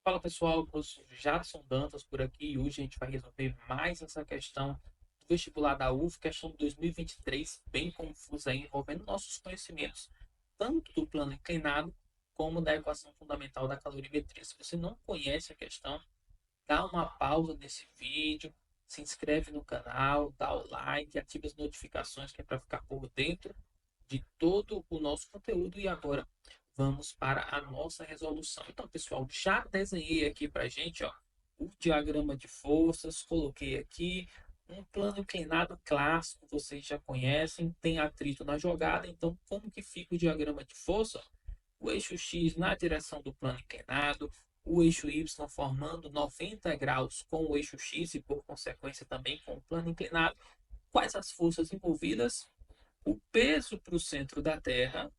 Fala pessoal, eu sou Jadson Dantas por aqui e hoje a gente vai resolver mais essa questão do vestibular da UF, questão de 2023, bem confusa aí, envolvendo nossos conhecimentos, tanto do plano inclinado como da equação fundamental da calorimetria. Se você não conhece a questão, dá uma pausa nesse vídeo, se inscreve no canal, dá o like, ativa as notificações que é para ficar por dentro de todo o nosso conteúdo. E agora vamos para a nossa resolução. Então, pessoal, já desenhei aqui para a gente, ó, o diagrama de forças, coloquei aqui um plano inclinado clássico, vocês já conhecem, tem atrito na jogada. Então, como que fica o diagrama de força? O eixo X na direção do plano inclinado, o eixo Y formando 90 graus com o eixo X e, por consequência, também com o plano inclinado. Quais as forças envolvidas? O peso para o centro da Terra,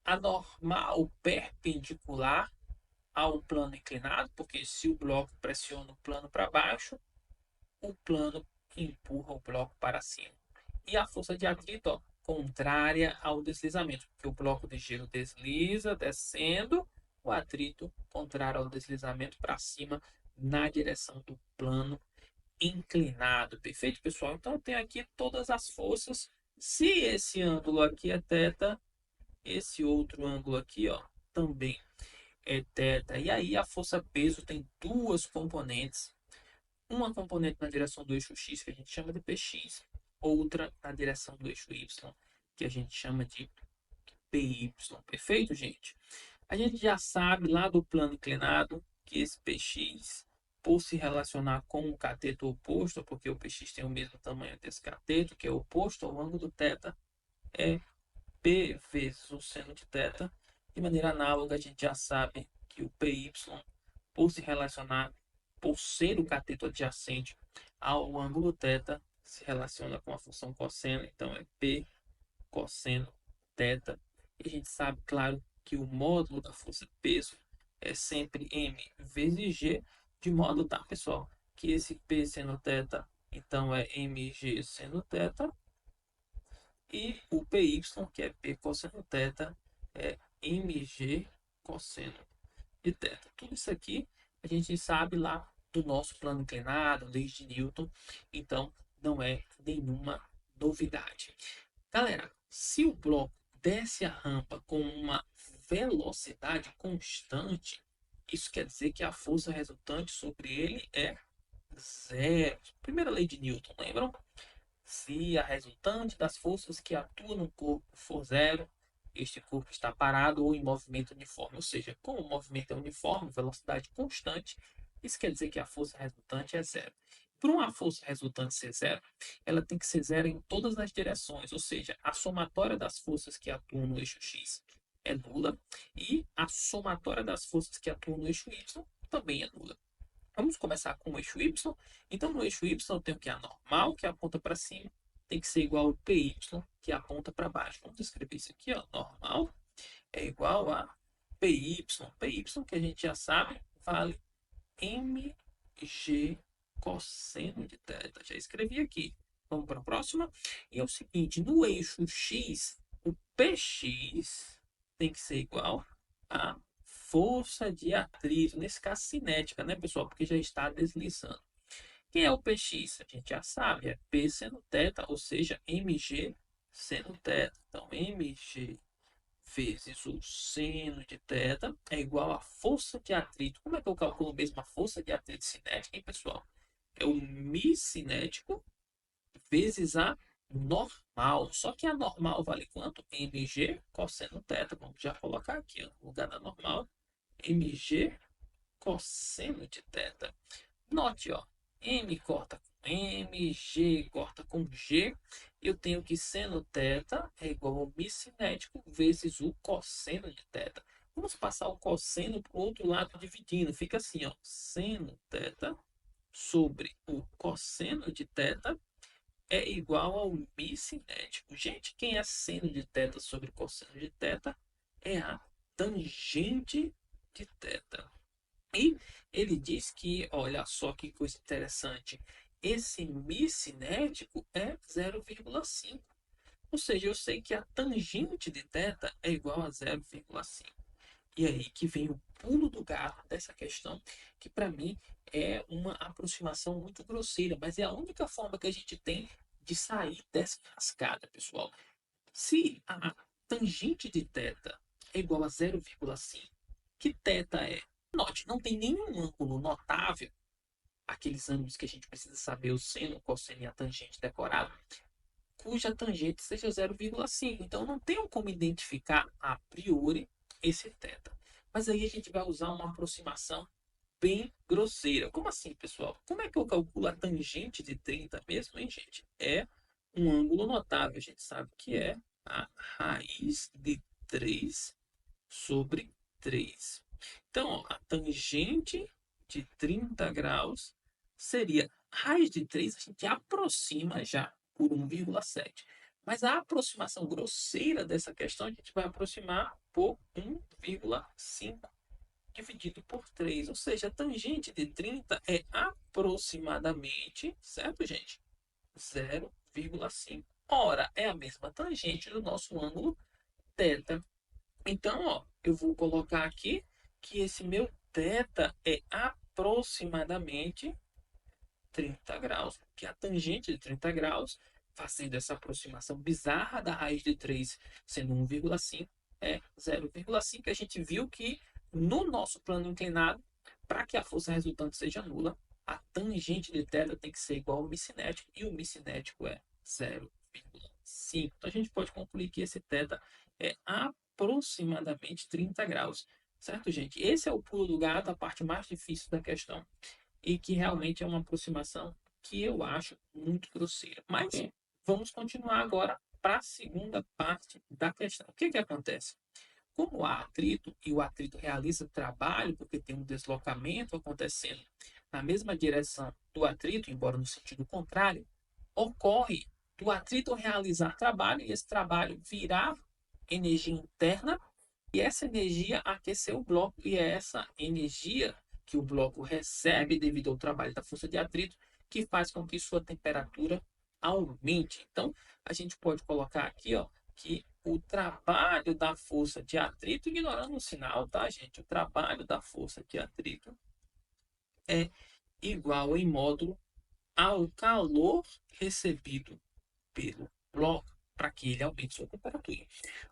a normal perpendicular ao plano inclinado, porque se o bloco pressiona o plano para baixo, o plano empurra o bloco para cima. E a força de atrito, ó, contrária ao deslizamento, porque o bloco de gelo desliza, descendo, o atrito contrário ao deslizamento para cima, na direção do plano inclinado. Perfeito, pessoal? Então, eu tenho aqui todas as forças. Se esse ângulo aqui é θ, esse outro ângulo aqui, ó, também é θ. E aí a força peso tem duas componentes. Uma componente na direção do eixo X, que a gente chama de Px, outra na direção do eixo Y, que a gente chama de Py. Perfeito, gente? A gente já sabe lá do plano inclinado que esse Px, por se relacionar com o cateto oposto, porque o Px tem o mesmo tamanho desse cateto, que é oposto ao ângulo θ, é P vezes o seno de θ. De maneira análoga, a gente já sabe que o Py, por se relacionar, por ser o cateto adjacente ao ângulo θ, se relaciona com a função cosseno, então é P cosseno θ. E a gente sabe, claro, que o módulo da força peso é sempre M vezes G, de modo, tá, pessoal, que esse P seno θ, então é mg seno θ, e o PY, que é P cosseno θ, é mg cosseno de θ. Tudo isso aqui a gente sabe lá do nosso plano inclinado, desde Newton, então não é nenhuma novidade. Galera, se o bloco desce a rampa com uma velocidade constante, isso quer dizer que a força resultante sobre ele é zero. Primeira lei de Newton, lembram? Se a resultante das forças que atuam no corpo for zero, este corpo está parado ou em movimento uniforme. Ou seja, como o movimento é uniforme, velocidade constante, isso quer dizer que a força resultante é zero. Para uma força resultante ser zero, ela tem que ser zero em todas as direções, ou seja, a somatória das forças que atuam no eixo X é nula e a somatória das forças que atuam no eixo Y também é nula. Vamos começar com o eixo Y. Então, no eixo Y, eu tenho que a normal, que aponta para cima, tem que ser igual ao PY, que aponta para baixo. Vamos escrever isso aqui, ó. Normal é igual a PY. PY, que a gente já sabe, vale mg cosseno de θ. Já escrevi aqui. Vamos para a próxima. E é o seguinte, no eixo X, o PX tem que ser igual a força de atrito, nesse caso cinética, né, pessoal? Porque já está deslizando. Quem é o PX? A gente já sabe, é P seno θ, ou seja, mg seno θ. Então, mg vezes o seno de θ é igual à força de atrito. Como é que eu calculo mesmo a força de atrito cinética, hein, pessoal? É o mi cinético vezes a normal. Só que a normal vale quanto? mg cosseno θ. Vamos já colocar aqui, ó, no lugar da normal, mg cosseno de θ. Note, ó, m corta com m, g corta com g. Eu tenho que seno θ é igual ao mi cinético vezes o cosseno de θ. Vamos passar o cosseno para o outro lado dividindo. Fica assim, ó, seno θ sobre o cosseno de θ é igual ao mi cinético. Gente, quem é seno de θ sobre cosseno de θ é a tangente de θ. E ele diz que, olha só que coisa interessante, esse mi cinético é 0,5. Ou seja, eu sei que a tangente de θ é igual a 0,5. E aí que vem o pulo do gato dessa questão, que para mim é uma aproximação muito grosseira, mas é a única forma que a gente tem de sair dessa cascada, pessoal. Se a tangente de θ é igual a 0,5, que θ é? Note, não tem nenhum ângulo notável, aqueles ângulos que a gente precisa saber o seno, o cosseno e a tangente decorado, cuja tangente seja 0,5. Então não tenho como identificar a priori esse θ. Mas aí a gente vai usar uma aproximação bem grosseira. Como assim, pessoal? Como é que eu calculo a tangente de 30 mesmo, hein, gente? É um ângulo notável. A gente sabe que é a raiz de 3 sobre 3. Então, ó, a tangente de 30 graus seria raiz de 3, a gente aproxima já por 1,7. Mas a aproximação grosseira dessa questão, a gente vai aproximar por 1,5 dividido por 3. Ou seja, a tangente de 30 é aproximadamente, certo, gente? 0,5. Ora, é a mesma tangente do nosso ângulo θ. Então, ó, eu vou colocar aqui que esse meu θ é aproximadamente 30 graus, que a tangente de 30 graus, fazendo essa aproximação bizarra da raiz de 3 sendo 1,5, é 0,5. A gente viu que no nosso plano inclinado, para que a força resultante seja nula, a tangente de θ tem que ser igual ao micinético, e o micinético é 0,5. Então a gente pode concluir que esse θ é aproximadamente 30 graus. Certo, gente? Esse é o pulo do gato, a parte mais difícil da questão e que realmente é uma aproximação que eu acho muito grosseira. Mas vamos continuar agora para a segunda parte da questão. O que que acontece? Como há atrito e o atrito realiza trabalho, porque tem um deslocamento acontecendo na mesma direção do atrito, embora no sentido contrário, ocorre do atrito realizar trabalho e esse trabalho virar energia interna e essa energia aqueceu o bloco, e é essa energia que o bloco recebe devido ao trabalho da força de atrito que faz com que sua temperatura aumente. Então, a gente pode colocar aqui, ó, que o trabalho da força de atrito, ignorando o sinal, tá, gente? O trabalho da força de atrito é igual em módulo ao calor recebido pelo bloco para que ele aumente sua temperatura.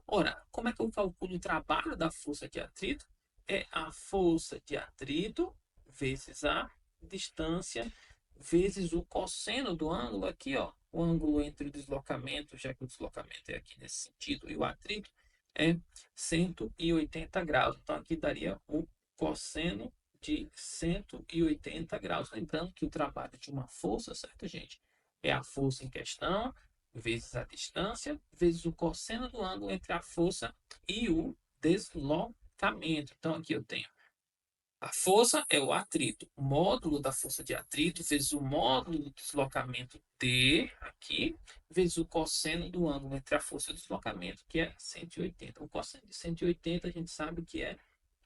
Ora, como é que eu calculo o trabalho da força de atrito? É a força de atrito vezes a distância vezes o cosseno do ângulo aqui, ó. O ângulo entre o deslocamento, já que o deslocamento é aqui nesse sentido, e o atrito é 180 graus. Então aqui daria o cosseno de 180 graus. Lembrando que o trabalho de uma força, certo, gente? É a força em questão vezes a distância, vezes o cosseno do ângulo entre a força e o deslocamento. Então, aqui eu tenho a força é o atrito, o módulo da força de atrito, vezes o módulo do deslocamento D, aqui, vezes o cosseno do ângulo entre a força e o deslocamento, que é 180. O cosseno de 180 a gente sabe que é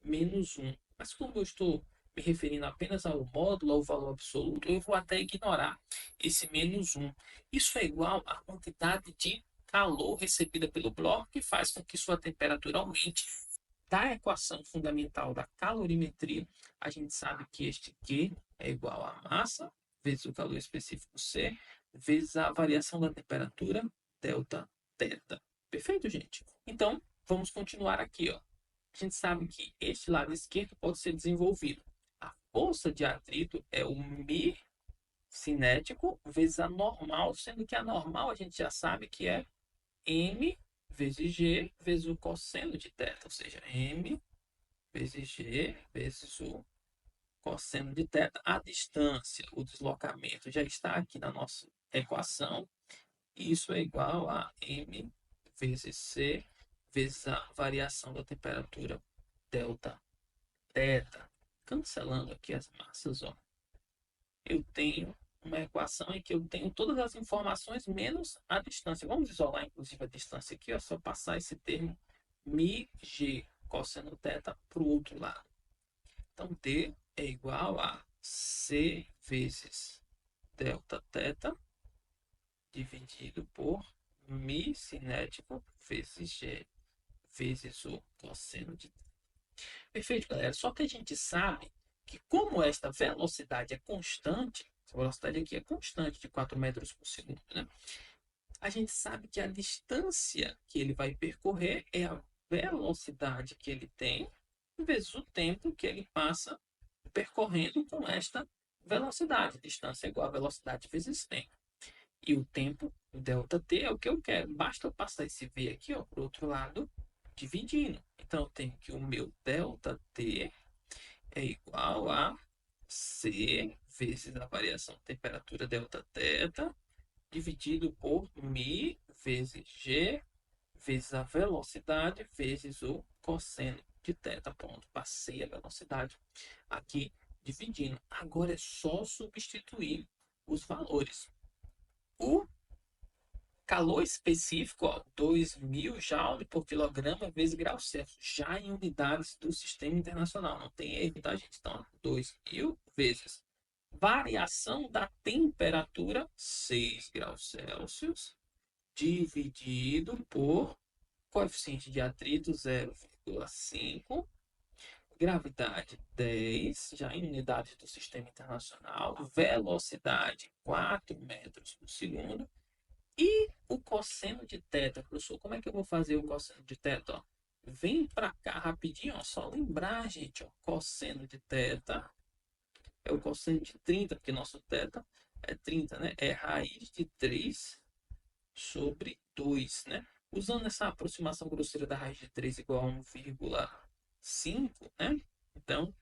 menos 1. Mas como eu estou me referindo apenas ao módulo, ao valor absoluto, eu vou até ignorar esse menos 1. Isso é igual à quantidade de calor recebida pelo bloco, que faz com que sua temperatura aumente. Da equação fundamental da calorimetria, a gente sabe que este Q é igual a massa vezes o calor específico C vezes a variação da temperatura delta θ. Perfeito, gente? Então, vamos continuar aqui, ó. A gente sabe que este lado esquerdo pode ser desenvolvido. A força de atrito é o μ cinético vezes a normal, sendo que a normal a gente já sabe que é m vezes g vezes o cosseno de θ, ou seja, m vezes g vezes o cosseno de θ. A distância, o deslocamento já está aqui na nossa equação. Isso é igual a m vezes c vezes a variação da temperatura delta θ. Cancelando aqui as massas, ó, eu tenho uma equação em que eu tenho todas as informações menos a distância. Vamos isolar, inclusive, a distância aqui. É só passar esse termo μg cosseno θ para o outro lado. Então, D é igual a C vezes delta θ dividido por μ cinético vezes G vezes o cosseno de θ. Perfeito, galera. Só que a gente sabe que como esta velocidade é constante, essa velocidade aqui é constante de 4 metros por segundo, né? A gente sabe que a distância que ele vai percorrer é a velocidade que ele tem vezes o tempo que ele passa percorrendo com esta velocidade. Distância é igual a velocidade vezes tempo. E o tempo, o ΔT, é o que eu quero. Basta eu passar esse V aqui para o outro lado, dividindo. Então, eu tenho que o meu ΔT é igual a C vezes a variação de temperatura ΔT dividido por μ vezes G vezes a velocidade vezes o cosseno de θ. Pronto, passei a velocidade aqui dividindo. Agora é só substituir os valores. O calor específico, ó, 2.000 joule por quilograma vezes grau Celsius, já em unidades do sistema internacional. Não tem erro, tá, gente? Então, 2.000 vezes variação da temperatura, 6 graus Celsius, dividido por coeficiente de atrito 0,5, gravidade 10, já em unidades do sistema internacional, velocidade 4 metros por segundo, e o cosseno de θ, professor, como é que eu vou fazer o cosseno de θ? Ó, vem para cá rapidinho, ó, só lembrar, gente, ó, cosseno de θ é o cosseno de 30, porque nosso θ é 30, né? É raiz de 3 sobre 2, né? Usando essa aproximação grosseira da raiz de 3 igual a 1,5, né? Então,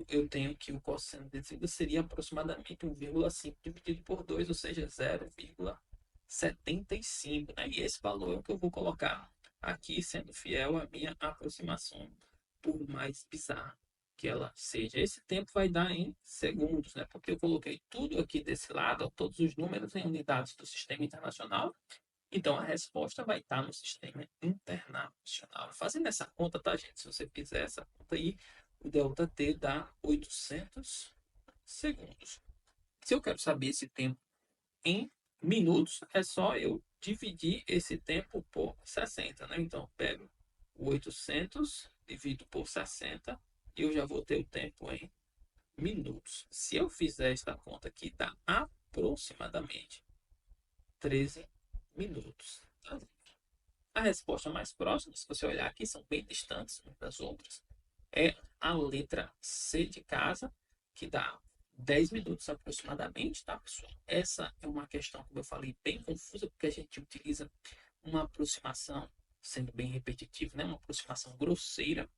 eu tenho que o cosseno de 30 seria aproximadamente 1,5 dividido por 2, ou seja, 0,75, né? E esse valor é o que eu vou colocar aqui, sendo fiel à minha aproximação, por mais bizarra que ela seja. Esse tempo vai dar em segundos, né? Porque eu coloquei tudo aqui desse lado, ó, todos os números em unidades do sistema internacional. Então a resposta vai estar no sistema internacional. Fazendo essa conta, tá, gente? Se você fizer essa conta aí, o ΔT dá 800 segundos. Se eu quero saber esse tempo em minutos, é só eu dividir esse tempo por 60, né? Então, eu pego o 800, divido por 60 e eu já vou ter o tempo em minutos. Se eu fizer esta conta aqui, dá aproximadamente 13 minutos. A resposta mais próxima, se você olhar aqui, são bem distantes umas das outras, é a letra C de casa, que dá 10 minutos aproximadamente, tá, pessoal? Essa é uma questão, como eu falei, bem confusa, porque a gente utiliza uma aproximação, sendo bem repetitivo, né? Uma aproximação grosseira,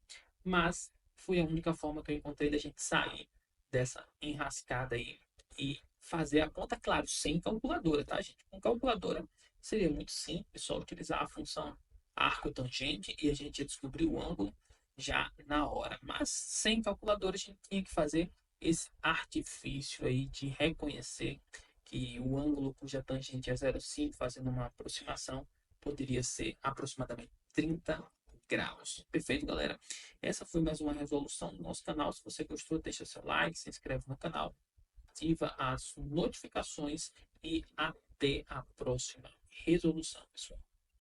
mas foi a única forma que eu encontrei da gente sair dessa enrascada aí e fazer a conta, claro, sem calculadora, tá, gente? Com calculadora seria muito simples, só utilizar a função arco tangente e a gente ia descobrir o ângulo já na hora. Mas sem calculadora a gente tinha que fazer esse artifício aí de reconhecer que o ângulo cuja tangente é 0,5, fazendo uma aproximação, poderia ser aproximadamente 30 graus. Perfeito, galera? Essa foi mais uma resolução do nosso canal. Se você gostou, deixa seu like, se inscreve no canal, ativa as notificações e até a próxima resolução, pessoal.